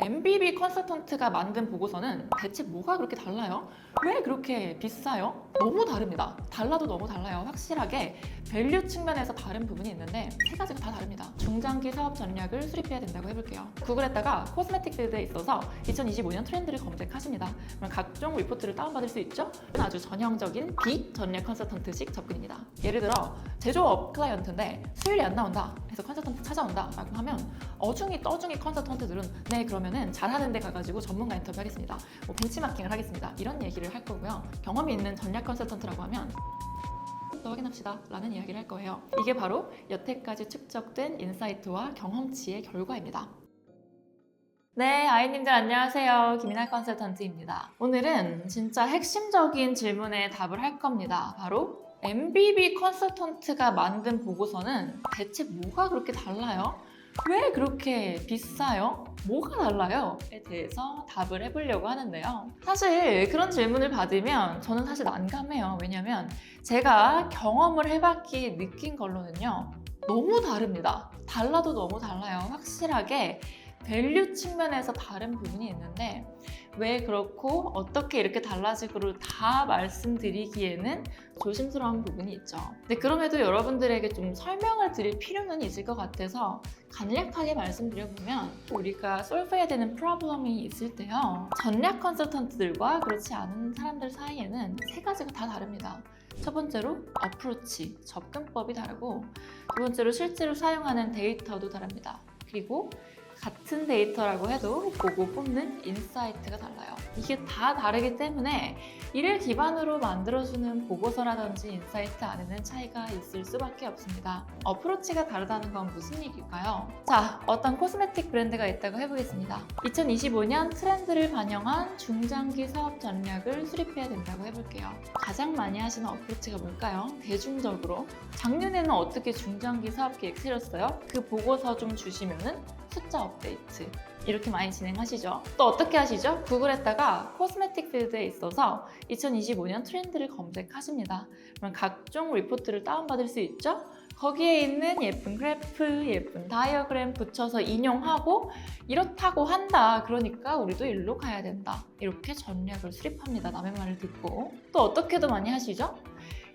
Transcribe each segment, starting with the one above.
MBB 컨설턴트가 만든 보고서는 대체 뭐가 그렇게 달라요? 왜 그렇게 비싸요? 너무 다릅니다. 달라도 너무 달라요. 확실하게 밸류 측면에서 다른 부분이 있는데 세 가지가 다 다릅니다. 중장기 사업 전략을 수립해야 된다고 해볼게요. 구글에다가 코스메틱 필드에 있어서 2025년 트렌드를 검색하십니다. 그럼 각종 리포트를 다운받을 수 있죠? 아주 전형적인 비전략 컨설턴트식 접근입니다. 예를 들어 제조업 클라이언트인데 수율이 안 나온다 해서 컨설턴트 찾아온다 라고 하면 어중이 떠중이 컨설턴트들은 네 그러면은 잘하는 데 가가지고 전문가 인터뷰 하겠습니다. 뭐 벤치마킹을 하겠습니다. 이런 얘기를 할 거고요. 경험이 있는 전략 컨설턴트라고 하면 더 확인합시다 라는 이야기를 할 거예요. 이게 바로 여태까지 축적된 인사이트와 경험치의 결과입니다. 네, 아이님들 안녕하세요. 김이나 컨설턴트입니다. 오늘은 진짜 핵심적인 질문에 답을 할 겁니다. 바로 MBB 컨설턴트가 만든 보고서는 대체 뭐가 그렇게 달라요? 왜 그렇게 비싸요? 뭐가 달라요? 에 대해서 답을 해보려고 하는데요. 사실 그런 질문을 받으면 저는 사실 난감해요. 왜냐면 제가 경험을 해봤기에 느낀 걸로는요. 너무 다릅니다. 달라도 너무 달라요. 확실하게 밸류 측면에서 다른 부분이 있는데 왜 그렇고 어떻게 이렇게 달라지고를 다 말씀드리기에는 조심스러운 부분이 있죠. 근데 그럼에도 여러분들에게 좀 설명을 드릴 필요는 있을 것 같아서 간략하게 말씀드려보면 우리가 솔브해야 되는 프로블럼이 있을 때요. 전략 컨설턴트들과 그렇지 않은 사람들 사이에는 세 가지가 다 다릅니다. 첫 번째로 어프로치, 접근법이 다르고 두 번째로 실제로 사용하는 데이터도 다릅니다. 그리고 같은 데이터라고 해도 보고 뽑는 인사이트가 달라요. 이게 다 다르기 때문에 이를 기반으로 만들어주는 보고서라든지 인사이트 안에는 차이가 있을 수밖에 없습니다. 어프로치가 다르다는 건 무슨 얘기일까요? 자, 어떤 코스메틱 브랜드가 있다고 해보겠습니다. 2025년 트렌드를 반영한 중장기 사업 전략을 수립해야 된다고 해볼게요. 가장 많이 하시는 어프로치가 뭘까요? 대중적으로 작년에는 어떻게 중장기 사업 계획 세웠어요? 그 보고서 좀 주시면은 숫자 업데이트 이렇게 많이 진행하시죠. 또 어떻게 하시죠? 구글에다가 코스메틱 필드에 있어서 2025년 트렌드를 검색하십니다. 그럼 각종 리포트를 다운받을 수 있죠? 거기에 있는 예쁜 그래프, 예쁜 다이어그램 붙여서 인용하고 이렇다고 한다. 그러니까 우리도 일로 가야 된다. 이렇게 전략을 수립합니다. 남의 말을 듣고. 또 어떻게도 많이 하시죠?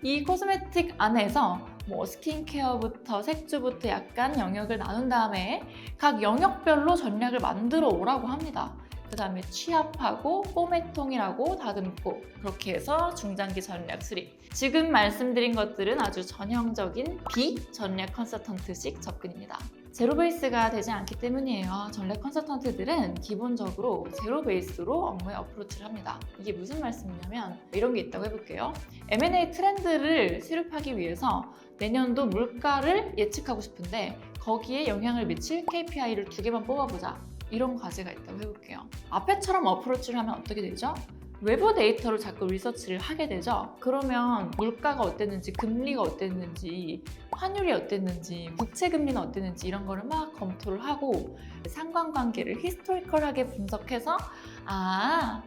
이 코스메틱 안에서 뭐 스킨케어부터 색조부터 약간 영역을 나눈 다음에 각 영역별로 전략을 만들어 오라고 합니다. 그 다음에 취합하고 포맷통이라고 다듬고 그렇게 해서 중장기 전략 수립. 지금 말씀드린 것들은 아주 전형적인 비전략 컨설턴트식 접근입니다. 제로 베이스가 되지 않기 때문이에요. 전략 컨설턴트들은 기본적으로 제로 베이스로 업무에 어프로치를 합니다. 이게 무슨 말씀이냐면 이런 게 있다고 해볼게요. M&A 트렌드를 수립하기 위해서 내년도 물가를 예측하고 싶은데 거기에 영향을 미칠 KPI를 2개만 뽑아보자. 이런 과제가 있다고 해볼게요. 앞에처럼 어프로치를 하면 어떻게 되죠? 외부 데이터로 자꾸 리서치를 하게 되죠. 그러면 물가가 어땠는지, 금리가 어땠는지, 환율이 어땠는지, 국채금리는 어땠는지 이런 거를 막 검토를 하고 상관관계를 히스토리컬하게 분석해서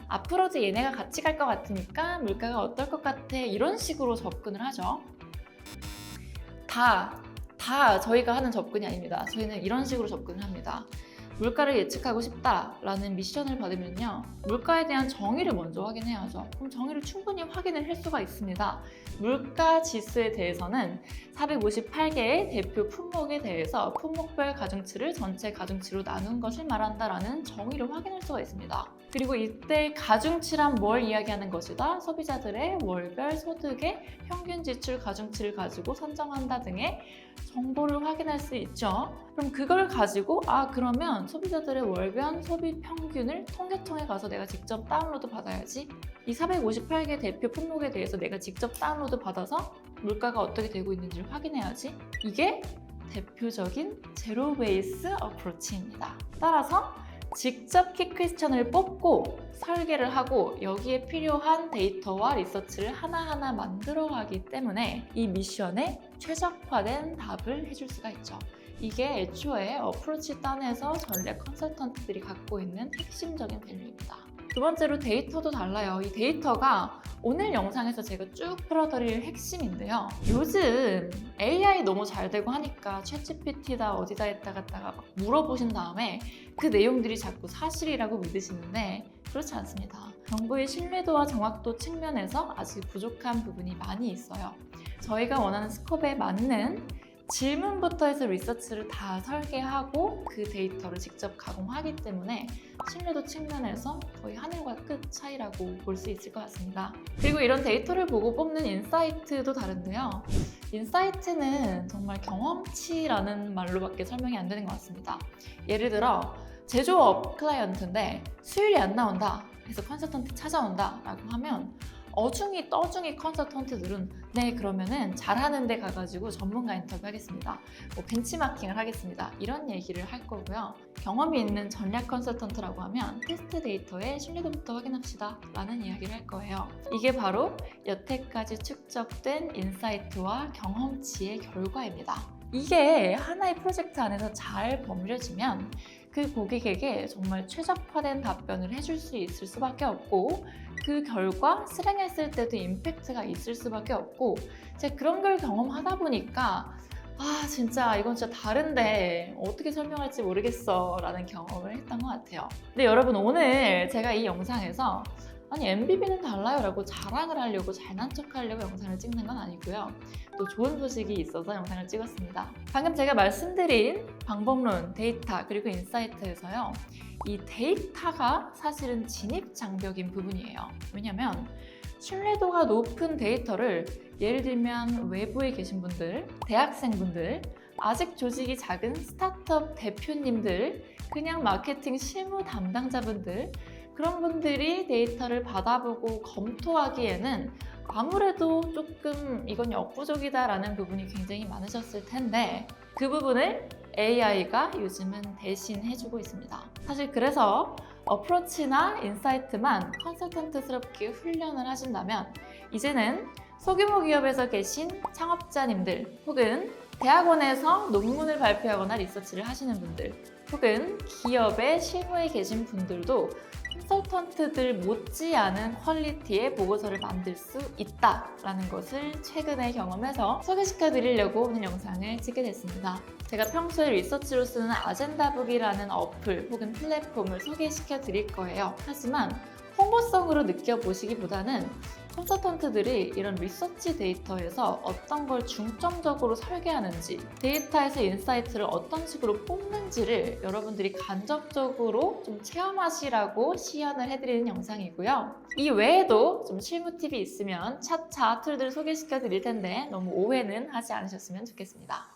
앞으로도 얘네가 같이 갈 것 같으니까 물가가 어떨 것 같아 이런 식으로 접근을 하죠. 다 저희가 하는 접근이 아닙니다. 저희는 이런 식으로 접근을 합니다. 물가를 예측하고 싶다라는 미션을 받으면요. 물가에 대한 정의를 먼저 확인해야죠. 그럼 정의를 충분히 확인을 할 수가 있습니다. 물가 지수에 대해서는 458개의 대표 품목에 대해서 품목별 가중치를 전체 가중치로 나눈 것을 말한다라는 정의를 확인할 수가 있습니다. 그리고 이때 가중치란 뭘 이야기하는 것이다? 소비자들의 월별 소득의 평균 지출 가중치를 가지고 선정한다 등의 정보를 확인할 수 있죠. 그럼 그걸 가지고 그러면 소비자들의 월별 소비 평균을 통계청에 가서 내가 직접 다운로드 받아야지. 이 458개 대표 품목에 대해서 내가 직접 다운로드 받아서 물가가 어떻게 되고 있는지를 확인해야지. 이게 대표적인 제로 베이스 어프로치입니다. 따라서 직접 키 퀘스천을 뽑고 설계를 하고 여기에 필요한 데이터와 리서치를 하나하나 만들어 가기 때문에 이 미션에 최적화된 답을 해줄 수가 있죠. 이게 애초에 어프로치 단에서 전략 컨설턴트들이 갖고 있는 핵심적인 밸류입니다. 두 번째로 데이터도 달라요. 이 데이터가 오늘 영상에서 제가 쭉 풀어드릴 핵심인데요. 요즘 AI 너무 잘 되고 하니까 챗GPT다 어디다 했다 갔다가 막 물어보신 다음에 그 내용들이 자꾸 사실이라고 믿으시는데 그렇지 않습니다. 정보의 신뢰도와 정확도 측면에서 아직 부족한 부분이 많이 있어요. 저희가 원하는 스코프에 맞는 질문부터 해서 리서치를 다 설계하고 그 데이터를 직접 가공하기 때문에 신뢰도 측면에서 거의 하늘과 끝 차이라고 볼 수 있을 것 같습니다. 그리고 이런 데이터를 보고 뽑는 인사이트도 다른데요. 인사이트는 정말 경험치라는 말로밖에 설명이 안 되는 것 같습니다. 예를 들어 제조업 클라이언트인데 수율이 안 나온다 해서 컨설턴트 찾아온다 라고 하면 어중이 떠중이 컨설턴트들은 네 그러면은 잘하는 데 가가지고 전문가 인터뷰 하겠습니다. 뭐 벤치마킹을 하겠습니다. 이런 얘기를 할 거고요. 경험이 있는 전략 컨설턴트라고 하면 테스트 데이터의 신뢰도부터 확인합시다 라는 이야기를 할 거예요. 이게 바로 여태까지 축적된 인사이트와 경험치의 결과입니다. 이게 하나의 프로젝트 안에서 잘 버무려지면 그 고객에게 정말 최적화된 답변을 해줄 수 있을 수밖에 없고 그 결과 실행했을 때도 임팩트가 있을 수밖에 없고 제가 그런 걸 경험하다 보니까 아 진짜 이건 진짜 다른데 어떻게 설명할지 모르겠어 라는 경험을 했던 것 같아요. 근데 여러분 오늘 제가 이 영상에서 아니 MBB는 달라요 라고 자랑을 하려고 잘난 척 하려고 영상을 찍는 건 아니고요. 또 좋은 소식이 있어서 영상을 찍었습니다. 방금 제가 말씀드린 방법론, 데이터 그리고 인사이트에서요. 이 데이터가 사실은 진입 장벽인 부분이에요. 왜냐면 신뢰도가 높은 데이터를 예를 들면 외부에 계신 분들, 대학생분들, 아직 조직이 작은 스타트업 대표님들, 그냥 마케팅 실무 담당자분들 그런 분들이 데이터를 받아보고 검토하기에는 아무래도 조금 이건 역부족이다라는 부분이 굉장히 많으셨을 텐데 그 부분을 AI가 요즘은 대신 해주고 있습니다. 사실 그래서 어프로치나 인사이트만 컨설턴트스럽게 훈련을 하신다면 이제는 소규모 기업에서 계신 창업자님들 혹은 대학원에서 논문을 발표하거나 리서치를 하시는 분들 혹은 기업의 실무에 계신 분들도 컨설턴트들 못지않은 퀄리티의 보고서를 만들 수 있다라는 것을 최근에 경험해서 소개시켜 드리려고 오늘 영상을 찍게 됐습니다. 제가 평소에 리서치로 쓰는 아젠다북이라는 어플 혹은 플랫폼을 소개시켜 드릴 거예요. 하지만 홍보성으로 느껴보시기보다는 컨설턴트들이 이런 리서치 데이터에서 어떤 걸 중점적으로 설계하는지 데이터에서 인사이트를 어떤 식으로 뽑는지를 여러분들이 간접적으로 좀 체험하시라고 시연을 해드리는 영상이고요. 이 외에도 좀 실무 팁이 있으면 차차 툴들을 소개시켜 드릴 텐데 너무 오해는 하지 않으셨으면 좋겠습니다.